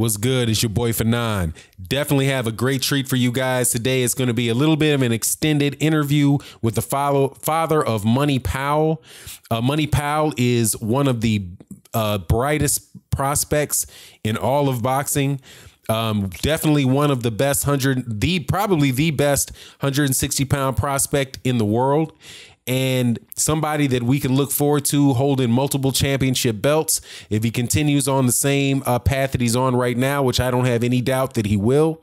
What's good? It's your boy Fanon. Definitely have a great treat for you guys today. It's going to be a little bit of an extended interview with the father of Money Powell. Money Powell is one of the brightest prospects in all of boxing. Definitely one of the best probably the best 160-pound prospect in the world. And somebody that we can look forward to holding multiple championship belts if he continues on the same path that he's on right now, which I don't have any doubt that he will.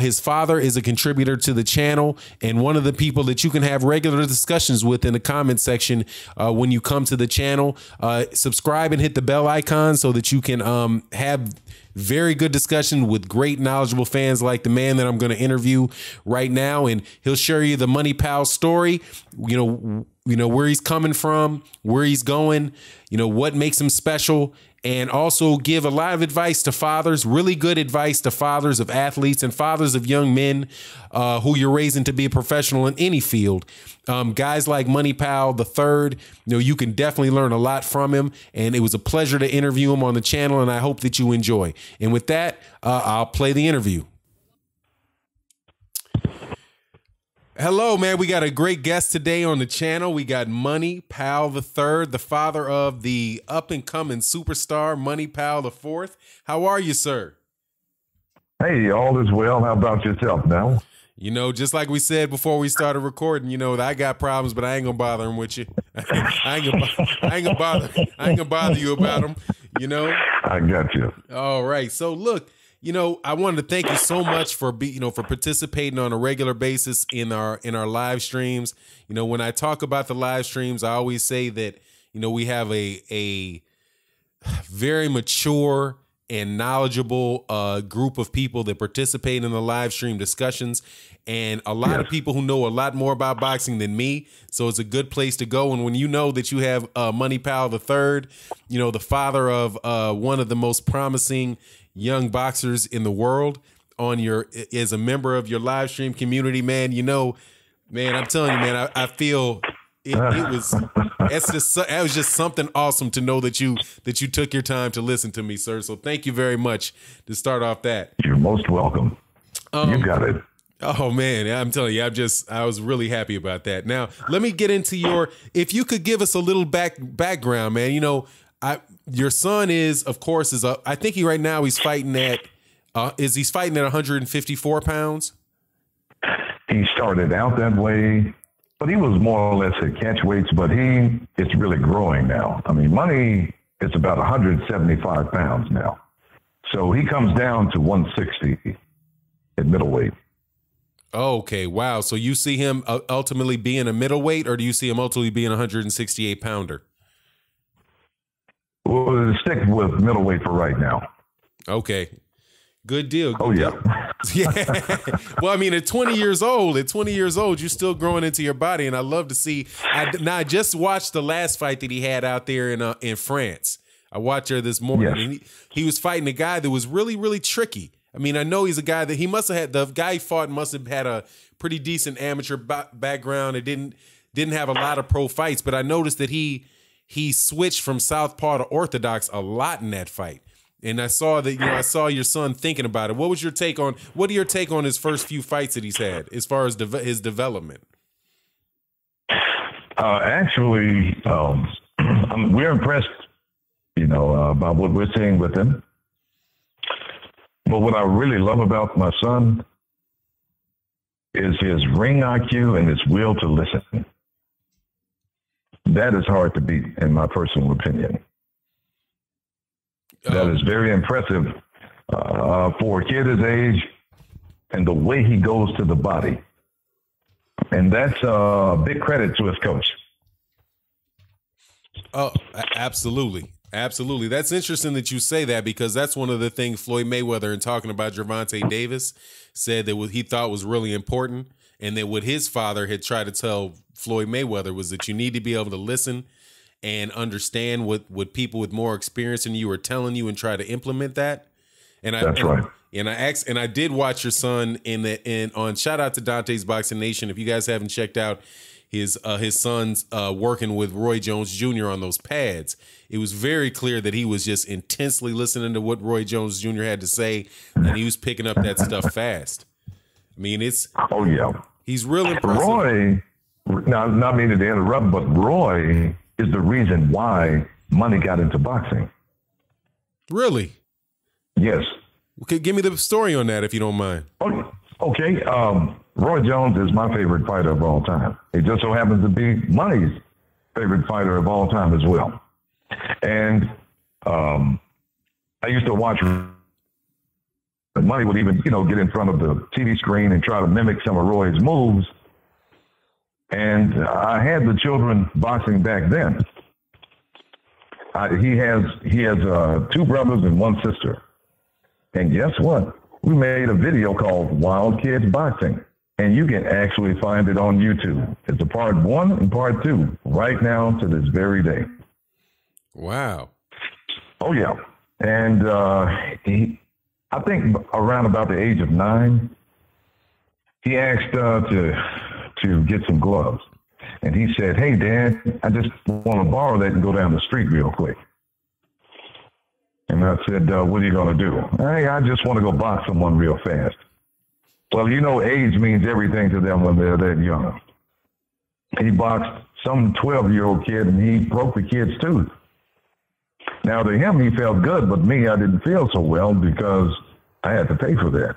His father is a contributor to the channel and one of the people that you can have regular discussions with in the comment section when you come to the channel. Subscribe and hit the bell icon so that you can have very good discussion with great knowledgeable fans like the man that I'm going to interview right now. And he'll share you the Money Powell story, you know, where he's coming from, where he's going, you know, what makes him special, and also give a lot of advice to fathers, really good advice to fathers of athletes and fathers of young men who you're raising to be a professional in any field. Guys like Money Powell III, you know, you can definitely learn a lot from him. And it was a pleasure to interview him on the channel, and I hope that you enjoy. And with that, I'll play the interview. Hello, man. We got a great guest today on the channel. We got Money Powell III, the father of the up-and-coming superstar Money Powell IV. How are you, sir? Hey, all is well. How about yourself now? You know, just like we said before we started recording, you know, I got problems, but I ain't gonna bother them with you. I ain't gonna bother you about them. You know. I got you. All right. So look. You know, I wanted to thank you so much for for participating on a regular basis in our live streams. You know, when I talk about the live streams, I always say that, you know, we have a very mature and knowledgeable group of people that participate in the live stream discussions, and a lot of people who know a lot more about boxing than me. So it's a good place to go. And when you know that you have Money Powell III, you know, the father of one of the most promising young boxers in the world on as a member of your live stream community, man, you know, man, I'm telling you, man, I feel that was just something awesome to know that you took your time to listen to me, sir. So thank you very much to start off that. You're most welcome. You got it. Oh man, I'm telling you, I was really happy about that. Now, let me get into if you could give us a little background, man, you know, your son of course, I think right now he's fighting at, he's fighting at 154 pounds? He started out that way, but he was more or less at catch weights, but it's really growing now. I mean, Money is about 175 pounds now. So he comes down to 160 at middleweight. Okay, wow. So you see him ultimately being a middleweight, or do you see him ultimately being a 168 pounder? We'll stick with middleweight for right now. Okay. Good deal. Oh, yeah. Yeah. Well, I mean, at 20 years old, you're still growing into your body. And I love to see. I just watched the last fight that he had out there in France. I watched her this morning. Yes. And he was fighting a guy that was really, really tricky. I mean, I know he's a guy that the guy he fought must have had a pretty decent amateur background. It didn't have a lot of pro fights, but I noticed that he switched from southpaw to orthodox a lot in that fight. And I saw that, I saw your son thinking about it. What are your take on his first few fights that he's had as far as his development? Actually, we're impressed, about what we're seeing with him. But what I really love about my son is his ring IQ and his will to listen. That is hard to beat, in my personal opinion. That is very impressive for a kid his age and the way he goes to the body. And that's a big credit to his coach. Oh, absolutely. Absolutely. That's interesting that you say that, because that's one of the things Floyd Mayweather, in talking about Gervonta Davis, said that what he thought was really important, and that what his father had tried to tell Floyd Mayweather was that you need to be able to listen and understand what people with more experience than you are telling you and try to implement that. And that's right. And I did watch your son on shout out to Dante's Boxing Nation. If you guys haven't checked out his sons working with Roy Jones Jr. on those pads. It was very clear that he was just intensely listening to what Roy Jones Jr. had to say, and he was picking up that stuff fast. I mean, he's real impressive. Roy, now, not meaning to interrupt, but Roy is the reason why Money got into boxing. Really? Yes. Okay, give me the story on that if you don't mind. Okay. Roy Jones is my favorite fighter of all time. It just so happens to be Money's favorite fighter of all time as well. And I used to watch. Money would even, get in front of the TV screen and try to mimic some of Roy's moves. And I had the children boxing back then. He has 2 brothers and 1 sister. And guess what? We made a video called Wild Kids Boxing. And you can actually find it on YouTube. It's a part 1 and part 2 right now to this very day. Wow. Oh, yeah. And I think around about the age of 9, he asked to get some gloves. And he said, "Hey, Dad, I just want to borrow that and go down the street real quick." And I said, "What are you going to do?" "Hey, I just want to go box someone real fast." Well, age means everything to them when they're that young. He boxed some 12-year-old kid, and he broke the kid's tooth. Now, to him, he felt good, but me, I didn't feel so well because I had to pay for that.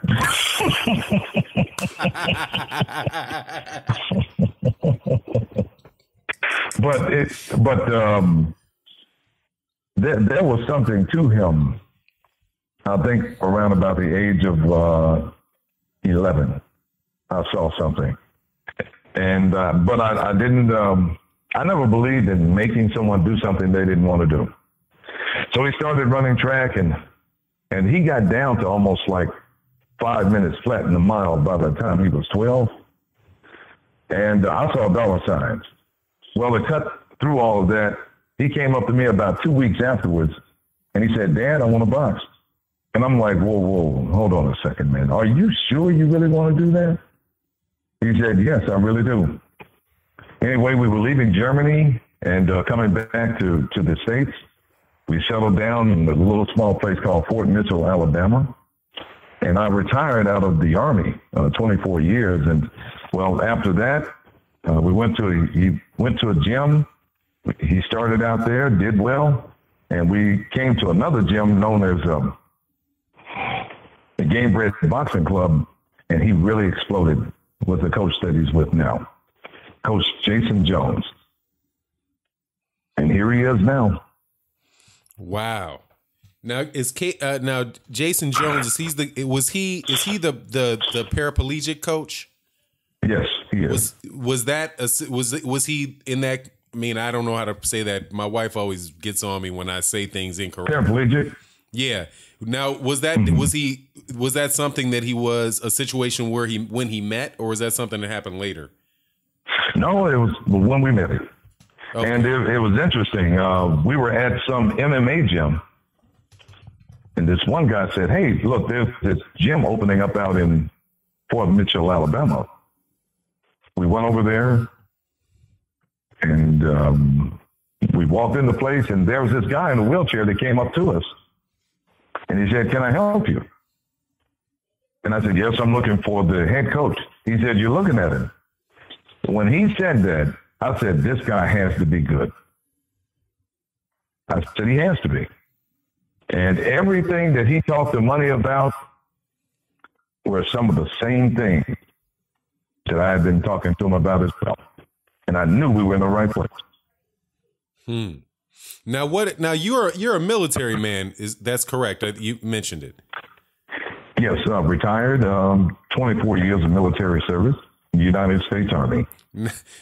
There was something to him. I think around about the age of 11, I saw something, and but I didn't. I never believed in making someone do something they didn't want to do. So he started running track, and he got down to almost like 5 minutes flat in the mile by the time he was 12. And I saw dollar signs. Well, to cut through all of that, he came up to me about 2 weeks afterwards, and he said, "Dad, I want to box." And I'm like, whoa, hold on a second, man. Are you sure you really want to do that? He said, "Yes, I really do." Anyway, we were leaving Germany and coming back to the States. We settled down in a little small place called Fort Mitchell, Alabama. And I retired out of the Army, 24 years. And, well, after that, he went to a gym. He started out there, did well. And we came to another gym known as the Game Bred Boxing Club. And he really exploded with the coach that he's with now, Coach Jason Jones. And here he is now. Wow. Now now Jason Jones is he the paraplegic coach? Yes, he is. Was he in that? I mean, I don't know how to say that. My wife always gets on me when I say things incorrect. Paraplegic. Yeah. Now, was that was that something that he was a situation where when he met, or was that something that happened later? No, it was when we met him. Okay. And it was interesting. We were at some MMA gym, and this one guy said, "Hey, look, there's this gym opening up out in Fort Mitchell, Alabama." We went over there, and we walked in the place, and there was this guy in a wheelchair that came up to us, and he said, "Can I help you?" And I said, "Yes, I'm looking for the head coach." He said, "You're looking at him." When he said that, I said, "This guy has to be good." I said, "He has to be." And everything that he talked to Money about were some of the same things that I had been talking to him about as well. And I knew we were in the right place. Now now you're a military man, that's correct. You mentioned it. Yes, retired, 24 years of military service. United States Army.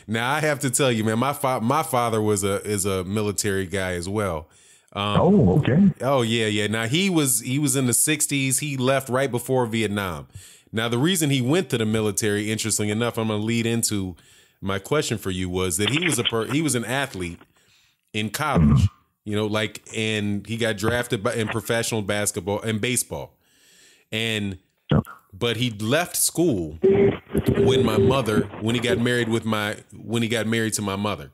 Now I have to tell you, man, my father is a military guy as well. Oh, okay. Oh yeah. Now he was in the 60s. He left right before Vietnam. Now the reason he went to the military, interesting enough, I'm going to lead into my question for you, was that he was an athlete in college. And he got drafted in professional basketball and baseball. And but he left school when he got married to my mother.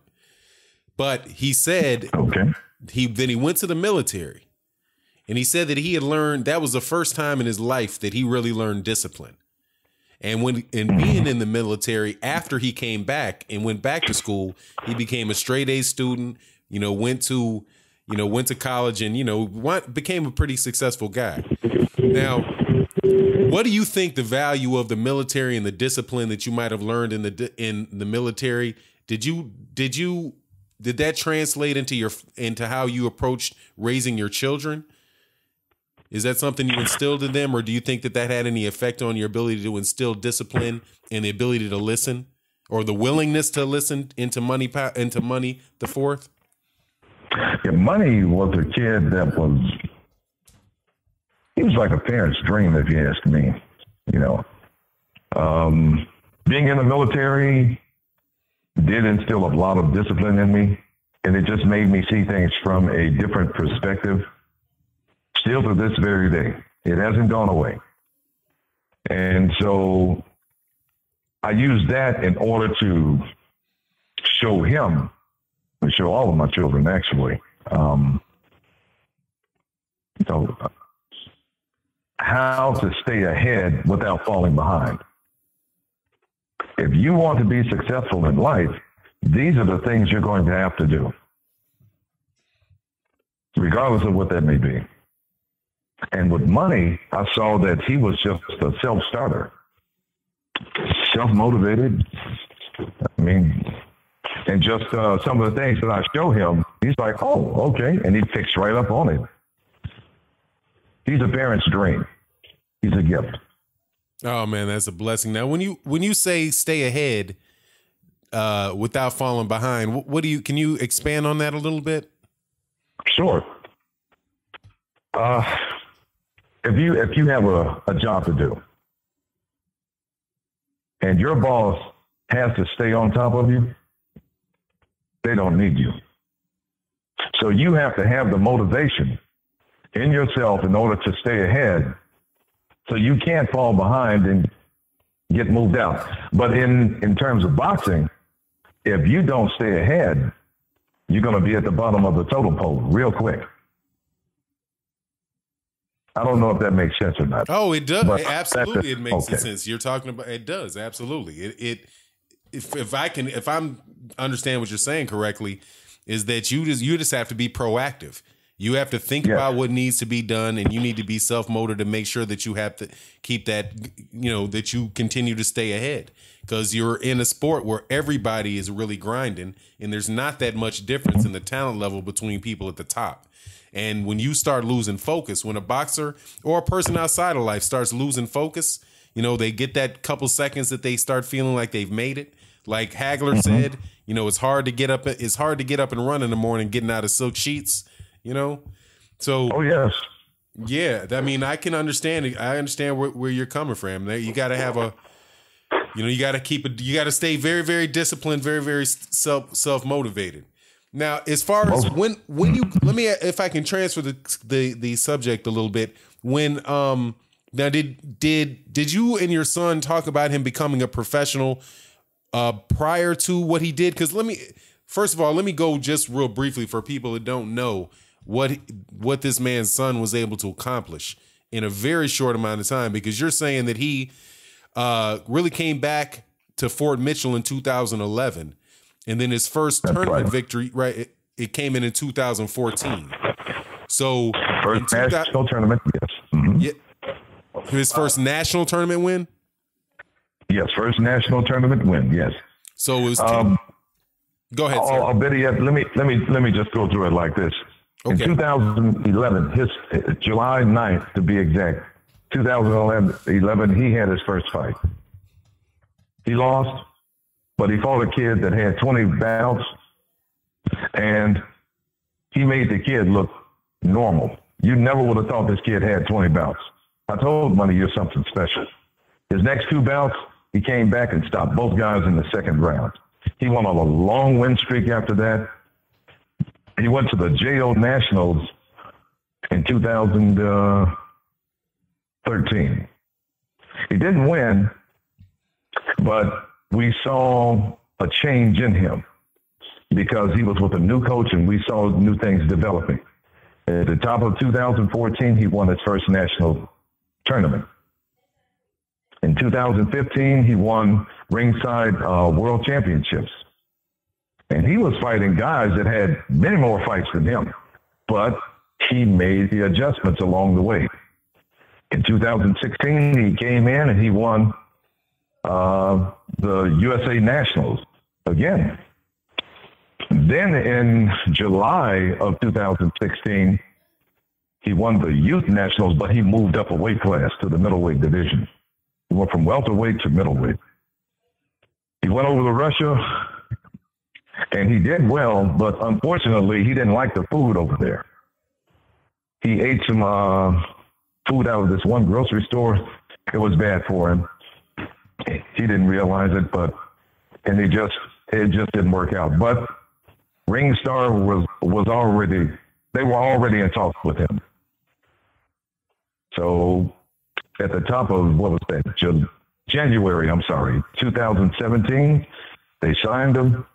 But he said he went to the military, and he said that he had learned, that was the first time in his life that he really learned discipline. And being in the military, after he came back and went back to school, he became a straight A student, went to college and, became a pretty successful guy. Now, what do you think the value of the military and the discipline that you might have learned in the military? Did that translate into how you approached raising your children? Is that something you instilled in them, or do you think that had any effect on your ability to instill discipline and the ability to listen, or the willingness to listen into Money the Fourth? Yeah, Money was a kid he was like a parent's dream, if you ask me. Being in the military did instill a lot of discipline in me, and it just made me see things from a different perspective. Still to this very day, it hasn't gone away. And so I use that in order to show him, and show all of my children actually, how to stay ahead without falling behind. If you want to be successful in life, these are the things you're going to have to do, regardless of what that may be. And with Money, I saw that he was just a self-starter, self-motivated. And just some of the things that I show him, he's like, oh, okay. And he picks right up on it. He's a parent's dream. He's a gift. Oh man, that's a blessing. Now, when you say stay ahead without falling behind, can you expand on that a little bit? Sure. If you have a job to do and your boss has to stay on top of you, they don't need you. So you have to have the motivation in yourself in order to stay ahead, so you can't fall behind and get moved out. But in terms of boxing, if you don't stay ahead, you're going to be at the bottom of the totem pole real quick. I don't know if that makes sense or not. Oh, it does. Absolutely, it makes sense. You're talking about it does absolutely. If I'm understand what you're saying correctly, is that you just have to be proactive. You have to think about what needs to be done, and you need to be self-motivated to make sure that you have to keep that, that you continue to stay ahead, because you're in a sport where everybody is really grinding, and there's not that much difference in the talent level between people at the top. And when you start losing focus, when a boxer or a person outside of life starts losing focus, they get that couple seconds that they start feeling like they've made it. Like Hagler said, it's hard to get up and run in the morning, getting out of silk sheets, So, oh yes, yeah. I mean, I can understand it. I understand where you're coming from. You got to have you got to stay very, very disciplined, very, very self-motivated. Now, as far as when you, let me, if I can transfer the subject a little bit, now did you and your son talk about him becoming a professional prior to what he did? Because first of all, let me go just real briefly for people that don't know what this man's son was able to accomplish in a very short amount of time, because you're saying that he really came back to Fort Mitchell in 2011. And then his first tournament victory, right? It came in 2014. So first national tournament, yes. Mm-hmm. Yeah, his first national tournament win. Yes, first national tournament win. Yes. So it was. Go ahead. Sir. I'll bet you. Let me just go through it like this. Okay. In 2011, his July 9th to be exact, 2011, he had his first fight. He lost. But he fought a kid that had 20 bouts, and he made the kid look normal. You never would have thought this kid had 20 bouts. I told Money, you're something special. His next two bouts, he came back and stopped both guys in the second round. He went on a long win streak after that. He went to the JO Nationals in 2013. He didn't win, but we saw a change in him because he was with a new coach and we saw new things developing. At the top of 2014, he won his first national tournament. In 2015, he won ringside world championships. And he was fighting guys that had many more fights than him, but he made the adjustments along the way. In 2016, he came in and he won the USA Nationals again. Then in July of 2016, he won the Youth Nationals, but he moved up a weight class to the middleweight division. He went from welterweight to middleweight. He went over to Russia, and he did well, but unfortunately, he didn't like the food over there. He ate some food out of this one grocery store. It was bad for him. He didn't realize it, and it just didn't work out. But Ringstar they were already in talks with him. So at the top of, January 2017, they signed him.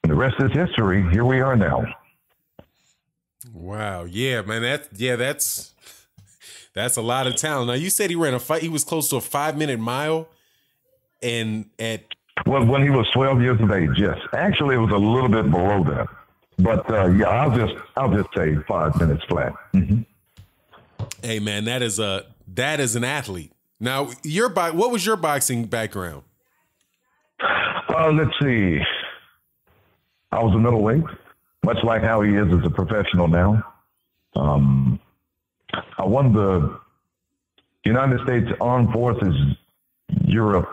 And the rest is history. Here we are now. Wow. Yeah, man. That's a lot of talent. Now, you said he ran a fight. He was close to a 5-minute mile. And when he was 12 years of age, yes. Actually, it was a little bit below that. But I'll just say 5 minutes flat. Mm-hmm. Hey, man, that is an athlete. Now, what was your boxing background? Let's see. I was a middleweight, much like how he is as a professional now. I won the United States Armed Forces Europe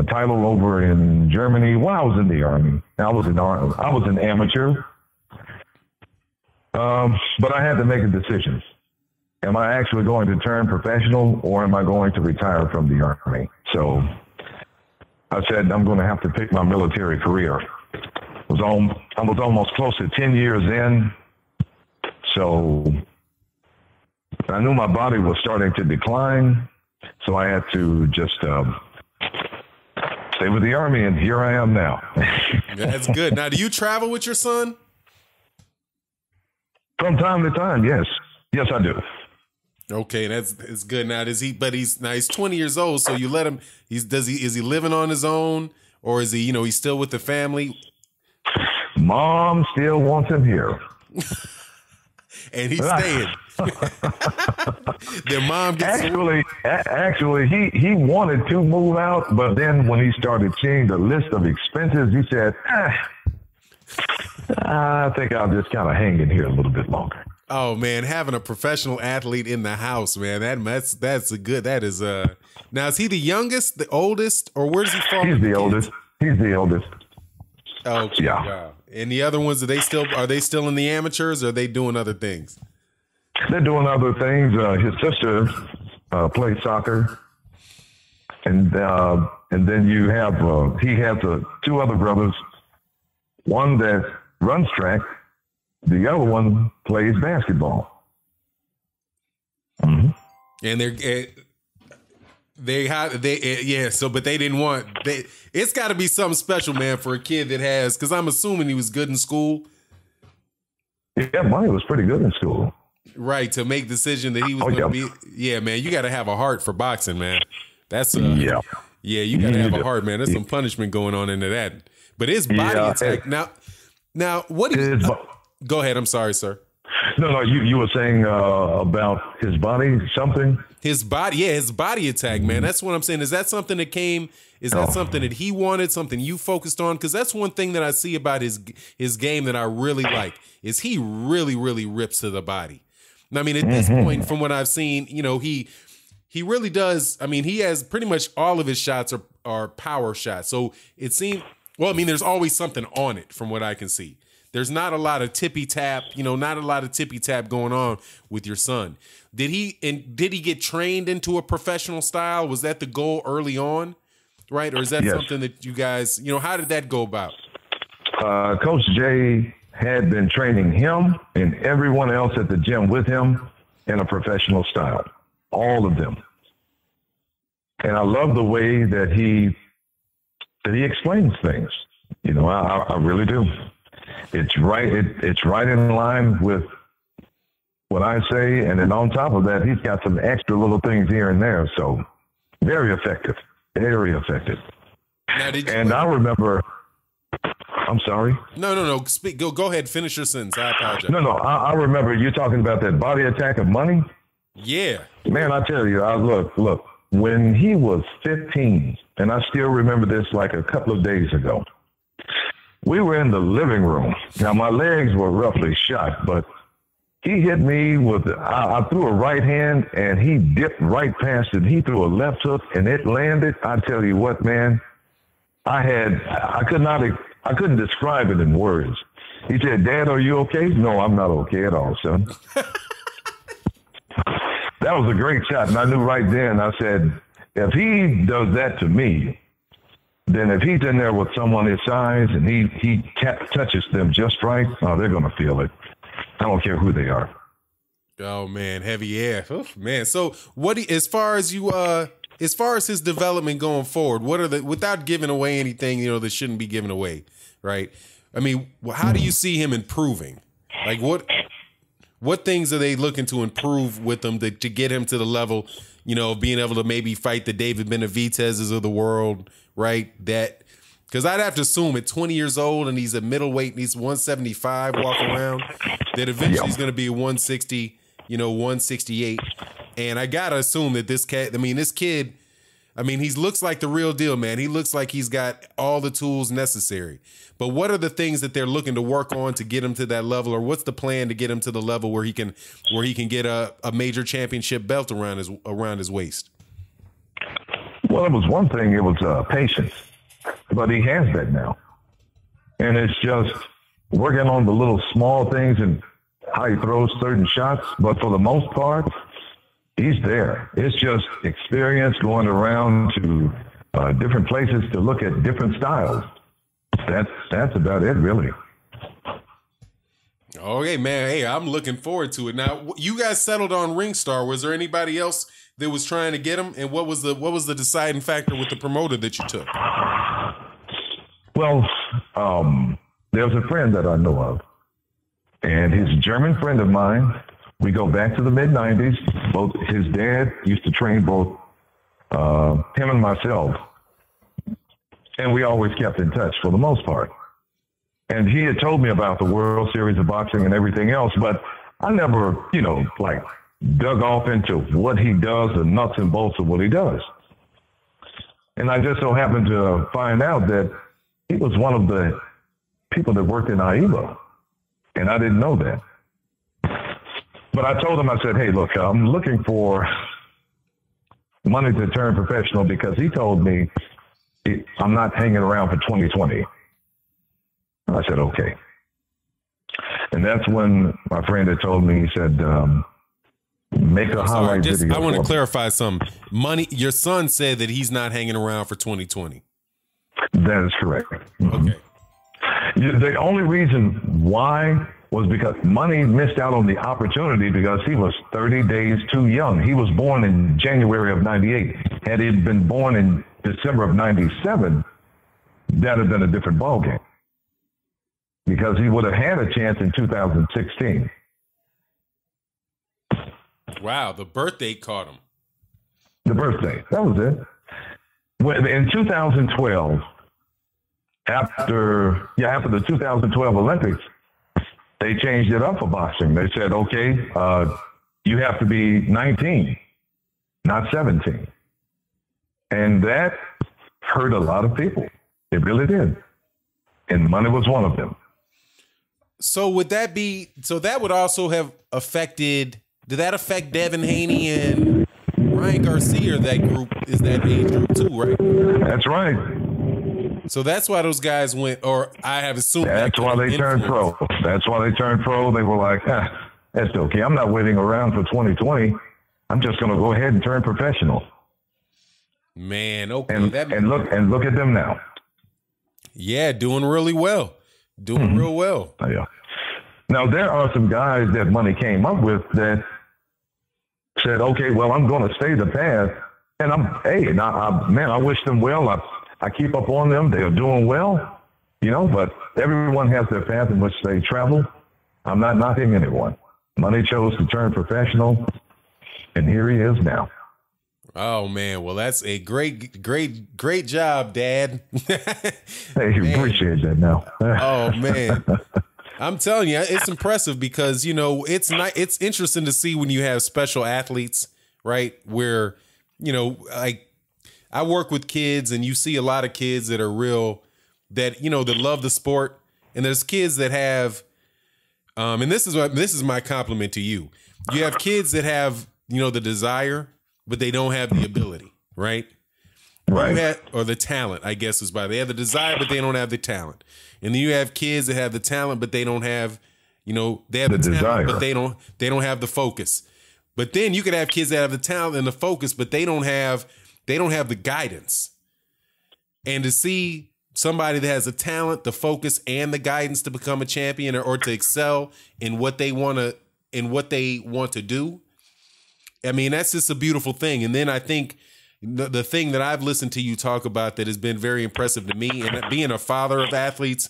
title over in Germany when I was in the Army. I was an amateur, but I had to make a decision. Am I actually going to turn professional or am I going to retire from the Army? So I said, I'm going to have to pick my military career. I was almost close to 10 years in. So I knew my body was starting to decline. So I had to just stay with the Army, and here I am now. That's good. Now, do you travel with your son? From time to time, yes. Yes, I do. Okay, it's good. Now, he's 20 years old, so you let him. Is he living on his own, or is he? He's still with the family. Mom still wants him here, and he's staying. Their mom gets actually, he wanted to move out, but then when he started seeing the list of expenses, he said, "I think I'll just kind of hang in here a little bit longer." Oh man, having a professional athlete in the house, man, that's a good. That is Now, is he the youngest, the oldest, or where does he fall? He's the oldest. He's the oldest. Oh yeah. Wow. And the other ones, are they still in the amateurs, or are they doing other things? They're doing other things. His sister plays soccer, and then you have he has two other brothers. One that runs track. The other one plays basketball. Mm-hmm. And but they didn't want. It's got to be something special, man, for a kid that has. Because I'm assuming he was good in school. Yeah, Money was pretty good in school. Right, to make the decision that he was going to be. Yeah, man, you got to have a heart for boxing, man. That's you got to have a heart, man. There's some punishment going on into that. But his body attack now. What do you? Go ahead. I'm sorry, sir. No. You were saying about his body, something. His body attack, man. That's what I'm saying. Is that something that came? Is that something that he wanted? Something you focused on? Because that's one thing that I see about his game that I really like. Is he really, really rips to the body? I mean, at this point, from what I've seen, he really does. I mean, he has pretty much all of his shots are power shots. So it seems. Well, I mean, there's always something on it, from what I can see. There's not a lot of tippy tap, not a lot of tippy tap going on with your son. Did he get trained into a professional style? Was that the goal early on, right? Or is that something that you guys, how did that go about? Coach Jay had been training him and everyone else at the gym with him in a professional style, all of them. And I love the way that he explains things. You know, I really do. It's right. It's right in line with what I say. And then on top of that, he's got some extra little things here and there. So very effective, very effective. Now, and I remember, I'm sorry. No. Speak. Go ahead. Finish your sentence. I apologize. No. I remember you talking about that body attack of money. Yeah. Man, I tell you, look, when he was 15, and I still remember this like a couple of days ago, we were in the living room. Now, my legs were roughly shot, but he hit me with, I threw a right hand, and he dipped right past it. He threw a left hook, and it landed. I tell you what, man, I couldn't describe it in words. He said, "Dad, are you okay?" No, I'm not okay at all, son. That was a great shot, and I knew right then, I said, if he does that to me, then if he's in there with someone his size and he touches them just right, oh, they're going to feel it. I don't care who they are. Oh man, heavy air, oof, man. So as far as his development going forward, what are without giving away anything, you know, that shouldn't be given away, right? I mean, how do you see him improving? Like what things are they looking to improve with him to get him to the level, you know, of being able to maybe fight the David Benavidez's of the world, right? Because I'd have to assume at 20 years old and he's a middleweight and he's 175 walking around, that eventually he's going to be 160, you know, 168. And I got to assume that this kid, he looks like the real deal, man. He looks like he's got all the tools necessary. But what are the things that they're looking to work on to get him to that level, or what's the plan to get him to the level where he can get a major championship belt around his waist? Well, it was one thing. It was patience, but he has that now, and it's just working on the little small things and how he throws certain shots. But for the most part, he's there. It's just experience going around to different places to look at different styles. That's about it, really. Okay, man. Hey, I'm looking forward to it. Now, you guys settled on Ringstar. Was there anybody else that was trying to get him? And what was the deciding factor with the promoter that you took? Well, there was a friend that I know of, and his German friend of mine. We go back to the mid-'90s. Both his dad used to train both him and myself, and we always kept in touch for the most part. And he had told me about the World Series of Boxing and everything else, but I never, dug off into what he does, the nuts and bolts of what he does. And I just so happened to find out that he was one of the people that worked in AIBA, and I didn't know that. But I told him, I said, hey, look, I'm looking for money to turn professional, because he told me I'm not hanging around for 2020. I said, okay. And that's when my friend had told me, he said, make a highlight video. I want to clarify something. Your son said that he's not hanging around for 2020. That is correct. Okay. The only reason why was because Money missed out on the opportunity because he was 30 days too young. He was born in January of 98. Had he been born in December of 97, that would have been a different ballgame, because he would have had a chance in 2016. Wow, the birthday caught him. The birthday, that was it. When, in 2012, after the 2012 Olympics, they changed it up for boxing. They said, okay, you have to be 19, not 17. And that hurt a lot of people. It really did. And Money was one of them. So that would also have affected, did that affect Devin Haney and Ryan Garcia? That group is that age group too, right? That's right. So that's why those guys went, or I have assumed. That's why they turned pro. That's why they turned pro. They were like, that's okay. I'm not waiting around for 2020. I'm just going to go ahead and turn professional. Man, okay. And look at them now. Yeah, doing really well. Doing real well. Yeah. Now, there are some guys that Money came up with that said, okay, well, I'm going to stay the path And man, I wish them well. I keep up on them. They're doing well, but everyone has their path in which they travel. I'm not knocking anyone. Money chose to turn professional, and here he is now. Oh man, well that's a great job, Dad. Hey, appreciate that now. Oh man. I'm telling you, it's impressive because, it's interesting to see when you have special athletes, right? Where, like I work with kids and you see a lot of kids that are that love the sport. And there's kids that have, and this is my compliment to you. You have kids that have, the desire, but they don't have the ability, right? Right. Or the talent, I guess is by they have the desire, but they don't have the talent. And then you have kids that have the talent, but they don't have, they have the talent, desire, but they don't have the focus. But then you could have kids that have the talent and the focus, but they don't have the guidance. And to see somebody that has the talent, the focus, and the guidance to become a champion or to excel in what they want to do, I mean, that's just a beautiful thing. And then I think the thing that I've listened to you talk about that has been very impressive to me, and being a father of athletes,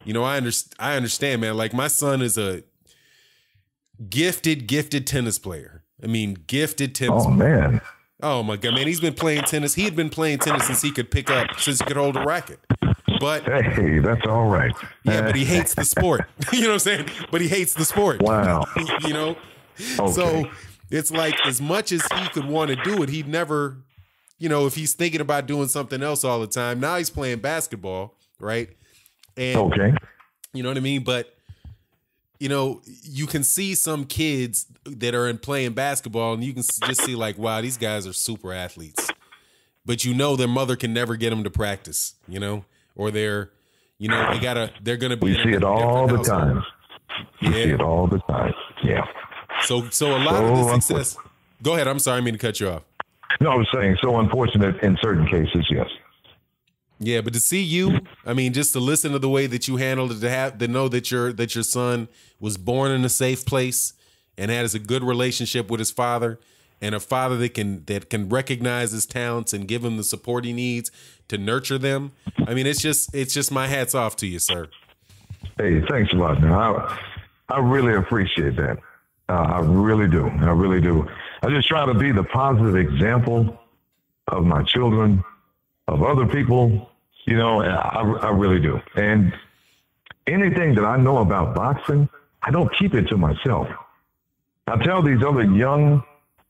I understand, man. Like my son is a gifted tennis player. I mean, gifted tennis. Oh man. Oh my God, man. He's been playing tennis. He had been playing tennis since he could hold a racket. But hey, that's all right. Yeah, but he hates the sport. You know what I'm saying? But he hates the sport. Wow. Okay. So it's like as much as he could want to do it, he'd never, if he's thinking about doing something else all the time, now he's playing basketball, right? And okay. You know what I mean? But, you can see some kids that are playing basketball and you can just see like, wow, these guys are super athletes. But their mother can never get them to practice, or they're going to be. We see it all the time. We see it all the time. Yeah. So a lot of the success. Go ahead. I'm sorry. I didn't mean to cut you off. No, I was saying so unfortunate in certain cases. Yes. Yeah, but to see you, I mean, just to listen to the way that you handled it, to know that your son was born in a safe place and has a good relationship with his father, and a father that can recognize his talents and give him the support he needs to nurture them. I mean, it's just my hats off to you, sir. Hey, thanks a lot, man. I really appreciate that. I really do. I really do. I just try to be the positive example of my children, of other people, I really do. And anything that I know about boxing, I don't keep it to myself. I tell these other young,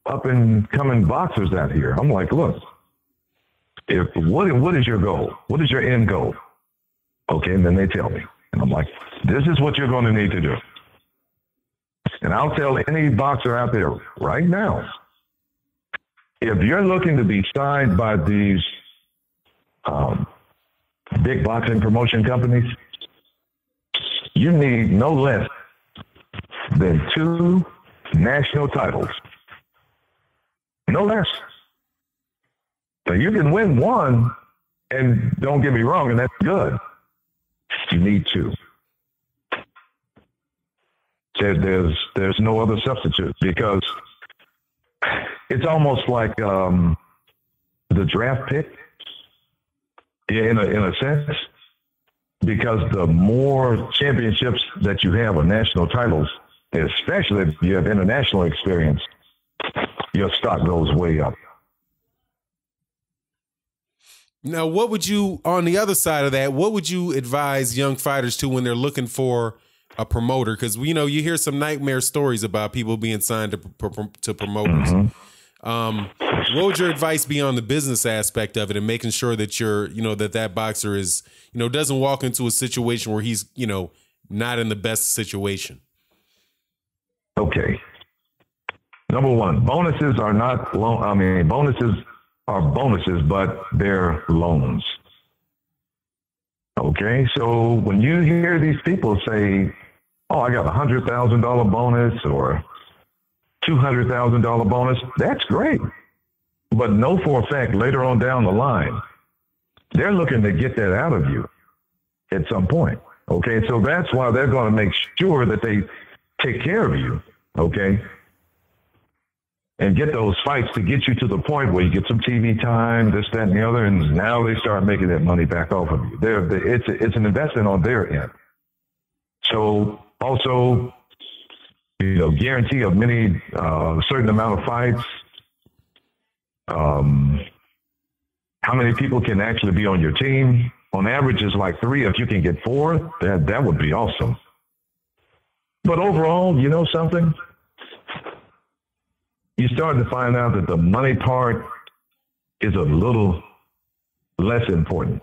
up-and-coming boxers out here, I'm like, look, what is your goal? What is your end goal? Okay, and then they tell me. And I'm like, this is what you're going to need to do. And I'll tell any boxer out there right now, if you're looking to be signed by these big boxing promotion companies, you need no less than 2 national titles. No less. So you can win 1, and don't get me wrong, and that's good. You need 2. There's no other substitute, because it's almost like the draft pick in a sense, because the more championships that you have or national titles, especially if you have international experience, your stock goes way up. Now, what would you, on the other side of that, what would you advise young fighters to when they're looking for a promoter? Because, you hear some nightmare stories about people being signed to promoters. Mm-hmm. What would your advice be on the business aspect of it and making sure that you're, that boxer is, doesn't walk into a situation where he's, not in the best situation? Okay. Number one, bonuses are not bonuses are bonuses, but they're loans. Okay. So when you hear these people say, oh, I got $100,000 bonus or $200,000 bonus, that's great. But know for a fact later on down the line, they're looking to get that out of you at some point. Okay. So that's why they're going to make sure that they take care of you. Okay. and get those fights to get you to the point where you get some TV time, this, that, and the other, and now they start making that money back off of you. It's an investment on their end. So also, guarantee of many certain amount of fights. How many people can actually be on your team? On average, it's like 3. If you can get 4, that would be awesome. But overall, you know something? You start to find out that the money part is a little less important.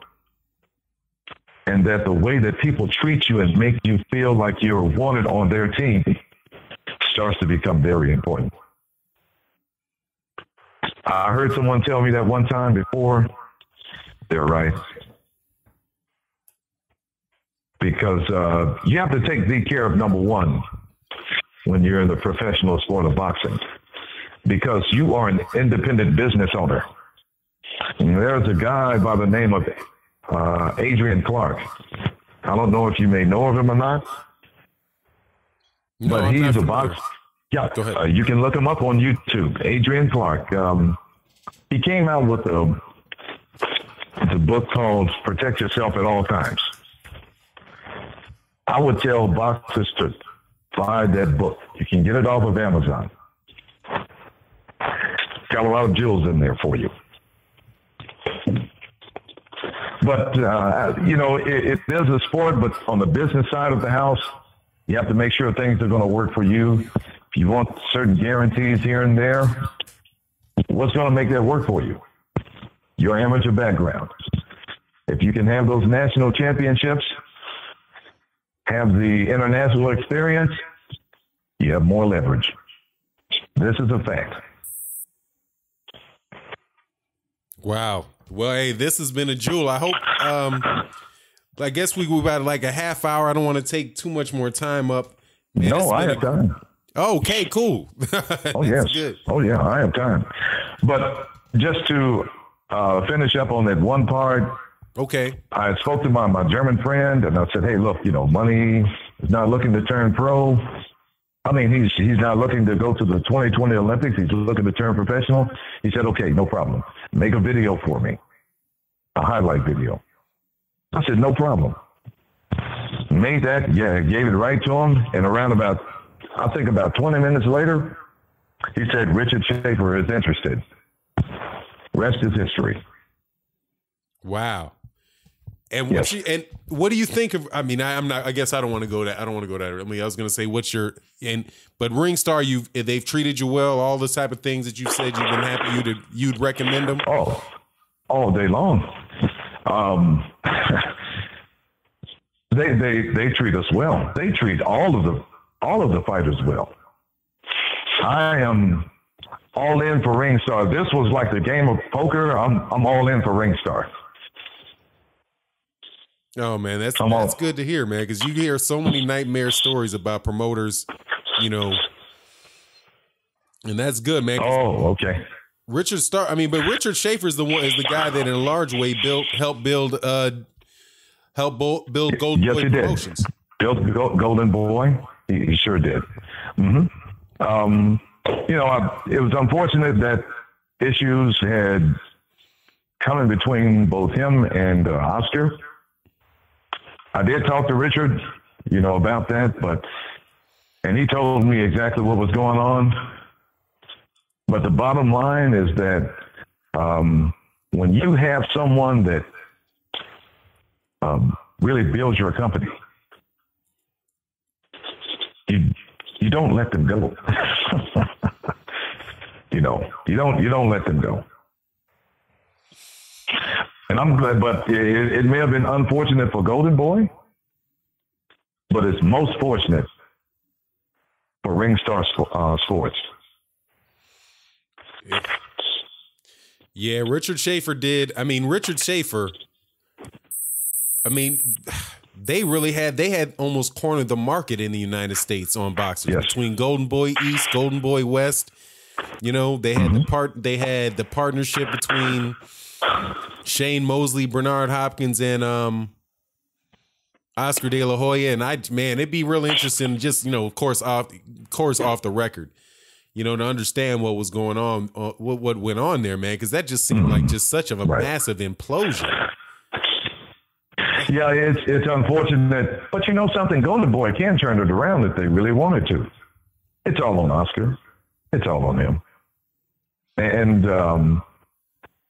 And that the way that people treat you and make you feel like you're wanted on their team starts to become very important. I heard someone tell me that one time before. They're right. Because you have to take the care of number one when you're in the professional sport of boxing. Because you are an independent business owner. And there's a guy by the name of Adrian Clark. I don't know if you may know of him or not. No, but he's a boxer. Yeah, go ahead. You can look him up on YouTube. Adrian Clark. He came out with a book called Protect Yourself at All Times. I would tell boxers to buy that book. You can get it off of Amazon. Got a lot of jewels in there for you. But, it is a sport, but on the business side of the house, you have to make sure things are going to work for you. If you want certain guarantees here and there, what's going to make that work for you? Your amateur background. If you can have those national championships, have the international experience, you have more leverage. This is a fact. Wow. Well, hey, this has been a jewel. I hope, I guess we go about like a half hour. I don't want to take too much more time up. Man, no, I have time. Oh, okay, cool. Oh, yes. Good. Oh, yeah, I have time. But just to finish up on that one part. Okay. I spoke to my German friend, and I said, hey, look, Money is not looking to turn pro. I mean, he's not looking to go to the 2020 Olympics. He's looking to turn professional. He said, okay, no problem. Make a video for me, a highlight video. I said, no problem. Made that, gave it right to him. And around about 20 minutes later, he said, Richard Schaefer is interested. Rest is history. Wow. And yes. What do you think of? I mean, I guess I don't want to go that. I don't want to go that. I mean, I was going to say, but Ringstar, they've treated you well. All the type of things that you said you've been happy you'd recommend them. Oh, all day long. They treat us well. They treat all of the fighters well. I am all in for Ringstar. This was like the game of poker. I'm all in for Ringstar. Oh man, that's good to hear, man, because you hear so many nightmare stories about promoters, and that's good, man. Oh, okay. Richard Schaefer is the guy that in a large way helped build Golden yes, Boy he did. Promotions. Built Golden Boy. He sure did. Mm-hmm. It was unfortunate that issues had come in between both him and Oscar. I did talk to Richard, about that, and he told me exactly what was going on. But the bottom line is that when you have someone that really builds your company, you don't let them go. You don't let them go. And I'm glad, but it may have been unfortunate for Golden Boy, but it's most fortunate for Ringstar Sports. Yeah, Richard Schaefer did. I mean, they had almost cornered the market in the United States on boxers. Yes. Between Golden Boy East, Golden Boy West. They had they had the partnership between Shane Mosley, Bernard Hopkins, and Oscar De La Hoya. And it'd be really interesting, just of course off the record, to understand what was going on, what went on there, man, because that just seemed like just such of a massive implosion. Yeah, it's unfortunate, but you know something, Golden Boy can turn it around if they really wanted to. It's all on Oscar. It's all on him. And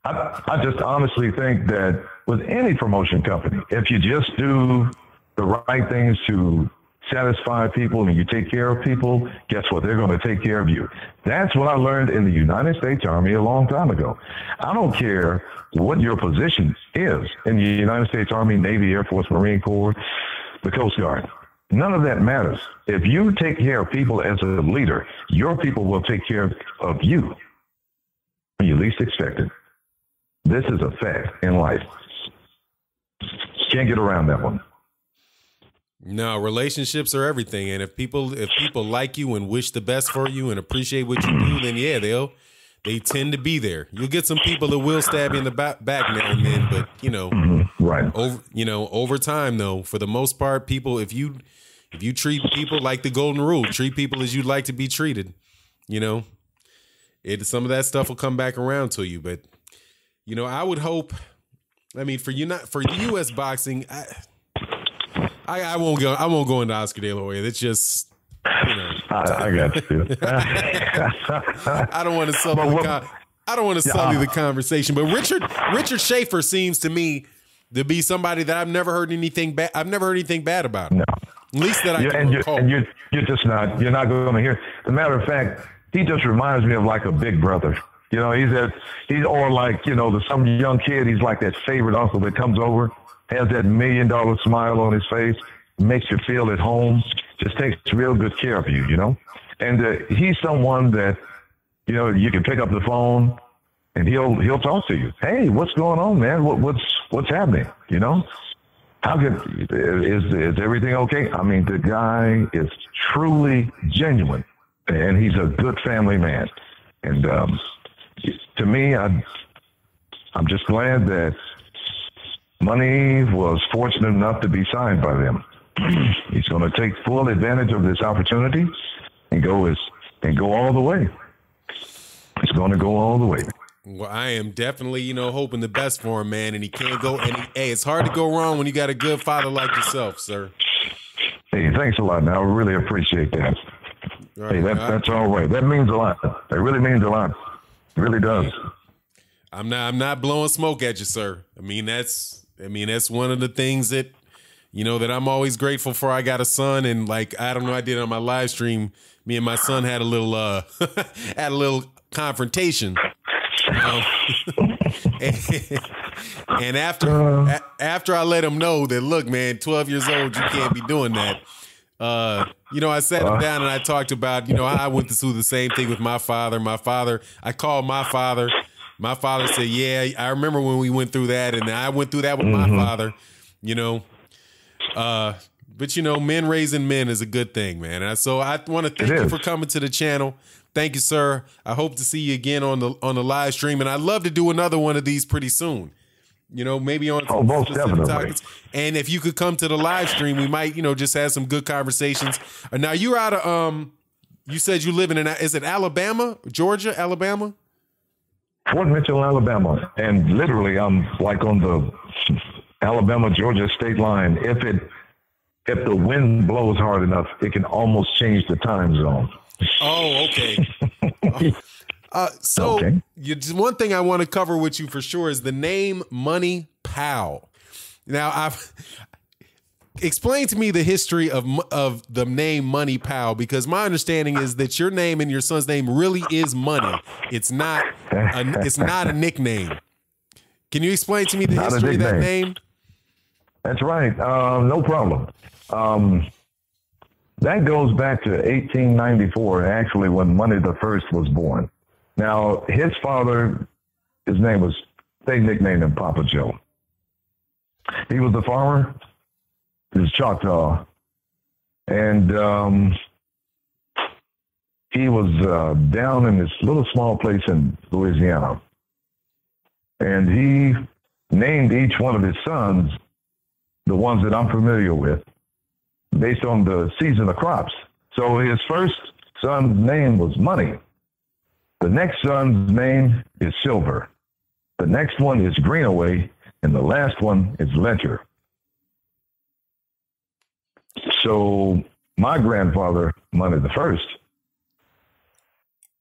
I just honestly think that with any promotion company, if you just do the right things to satisfy people and you take care of people, guess what? They're going to take care of you. That's what I learned in the United States Army a long time ago. I don't care what your position is in the United States Army, Navy, Air Force, Marine Corps, the Coast Guard. None of that matters. If you take care of people as a leader, your people will take care of you when you least expect it. This is a fact in life. Can't get around that one. No, relationships are everything, and if people like you and wish the best for you and appreciate what you do, then yeah, they tend to be there. You'll get some people that will stab you in the back now and then, but right. Over time though, for the most part, people, if you treat people like the golden rule, treat people as you'd like to be treated, some of that stuff will come back around to you. But I would hope. I mean, for U.S. boxing, I won't go into Oscar De La Hoya. It's just, I got you. I don't want to sully the conversation. But Richard Schaefer seems to me to be somebody that I've never heard anything bad. I've never heard anything bad about him. No. At least that I can recall. And you're just not. You're not going to hear. As a matter of fact, he just reminds me of like a big brother. He's or like some young kid. He's like that favorite uncle that comes over, has that $1 million smile on his face, makes you feel at home, just takes real good care of you, And he's someone that, you can pick up the phone and he'll talk to you. Hey, what's going on, man? What's happening? How is everything okay? I mean, the guy is truly genuine, and he's a good family man. And to me, I'm just glad that Money was fortunate enough to be signed by them. He's going to take full advantage of this opportunity and go all the way. He's going to go all the way. Well, I am definitely, hoping the best for him, man. And he can't go. And hey, it's hard to go wrong when you got a good father like yourself, sir. Hey, thanks a lot. Now I really appreciate that. Right, hey, that's all right. That means a lot. It really means a lot. It really does. I'm not blowing smoke at you, sir. I mean, that's one of the things that, that I'm always grateful for. I got a son, and like, I don't know, I did it on my live stream. Me and my son had a little confrontation. And after I let him know that, look, man, 12 years old, you can't be doing that. I sat him down and I talked about, I went through the same thing with my father. I called my father. My father said, yeah, I remember when we went through that, and I went through that with my father, But, men raising men is a good thing, man. And so I want to thank you for coming to the channel. Thank you, sir. I hope to see you again on the live stream, and I'd love to do another one of these pretty soon. Maybe on some specific topics. And if you could come to the live stream, we might, just have some good conversations. Now, you're out of, you said you live in, is it Alabama, Georgia, Alabama? Fort Mitchell, Alabama. And literally, I'm like on the Alabama-Georgia state line. If the wind blows hard enough, it can almost change the time zone. Oh, okay. One thing I want to cover with you for sure is the name Money Powell. Now, explain to me the history of the name Money Powell, because my understanding is that your name and your son's name really is Money. It's not a nickname. Can you explain to me the history of that name? That's right. No problem. That goes back to 1894, actually, when Money the First was born. Now, his father, his name was, they nicknamed him Papa Joe. He was a farmer. He was Choctaw. And he was down in this little small place in Louisiana. And he named each one of his sons, the ones that I'm familiar with, based on the season of crops. So his first son's name was Money. The next son's name is Silver. The next one is Greenaway, and the last one is Ledger. So my grandfather, Money the First,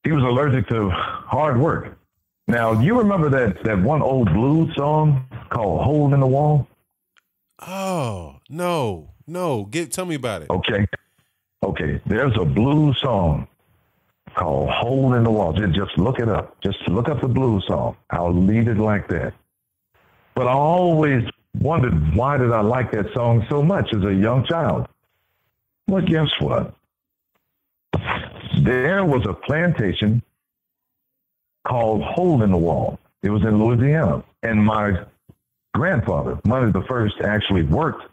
he was allergic to hard work. Now, you remember that one old blues song called Hole in the Wall? Oh, no. Tell me about it. Okay. There's a blues song called Hole in the Wall. Just look it up. Just look up the blues song. I'll leave it like that. But I always wondered, why did I like that song so much as a young child? Well, guess what? There was a plantation called Hole in the Wall. It was in Louisiana. And my grandfather, Money the First, actually worked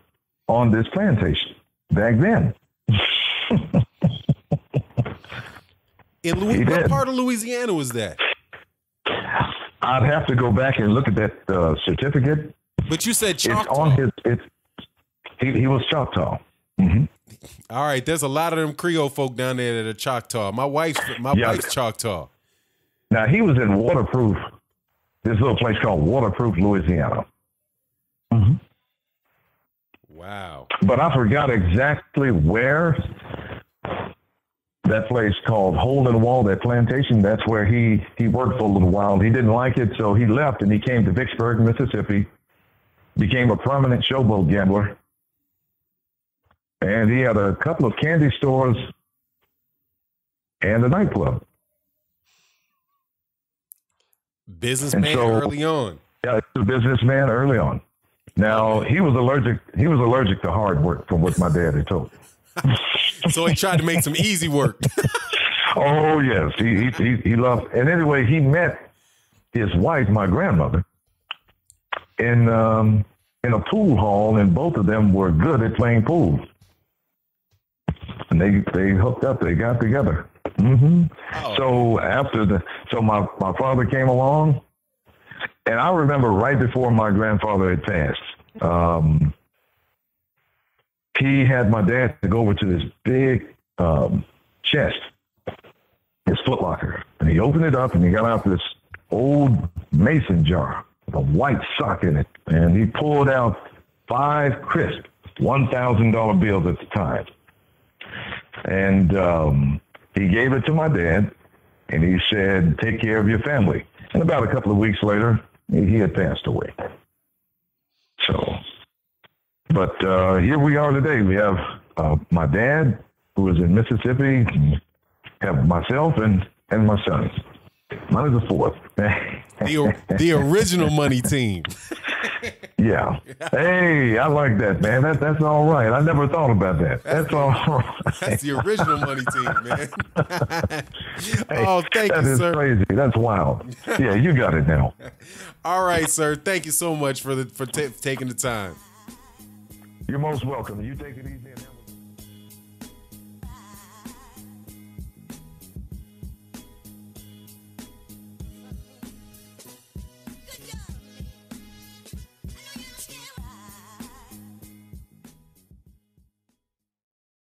on this plantation back then. What part of Louisiana was that? I'd have to go back and look at that certificate. But you said Choctaw. It's on his. He was Choctaw. Mm-hmm. All right, there's a lot of them Creole folk down there that are Choctaw. My wife's Choctaw. Now, he was in Waterproof, this little place called Waterproof, Louisiana. Mm-hmm. Wow. But I forgot exactly where that place called Hole in the Wall, that plantation, that's where he worked for a little while. He didn't like it, so he left, and he came to Vicksburg, Mississippi, became a prominent showboat gambler. And he had a couple of candy stores and a nightclub. Businessman early on. Yeah, he was a businessman early on. Now, he was allergic to hard work, from what my dad had told me. So he tried to make some easy work. Oh, yes. He loved. And anyway, he met his wife, my grandmother, in a pool hall, and both of them were good at playing pool. And they hooked up. They got together. Mm-hmm. Oh. So my father came along, and I remember right before my grandfather had passed, he had my dad to go over to this big chest, his footlocker, and he opened it up, and he got out this old mason jar with a white sock in it, and he pulled out 5 crisp $1,000 bills at the time. And he gave it to my dad, and he said, "Take care of your family." And about a couple of weeks later, he had passed away. So, but here we are today. We have my dad, who is in Mississippi, and have myself and my son. Money the Fourth. The original Money team. Yeah. Hey, I like that, man. That's all right. I never thought about that. That's all right. That's the original Money team, man. Oh, thank you, sir. That is crazy. That's wild. Yeah, you got it now. All right, sir. Thank you so much for taking the time. You're most welcome. You take it easy.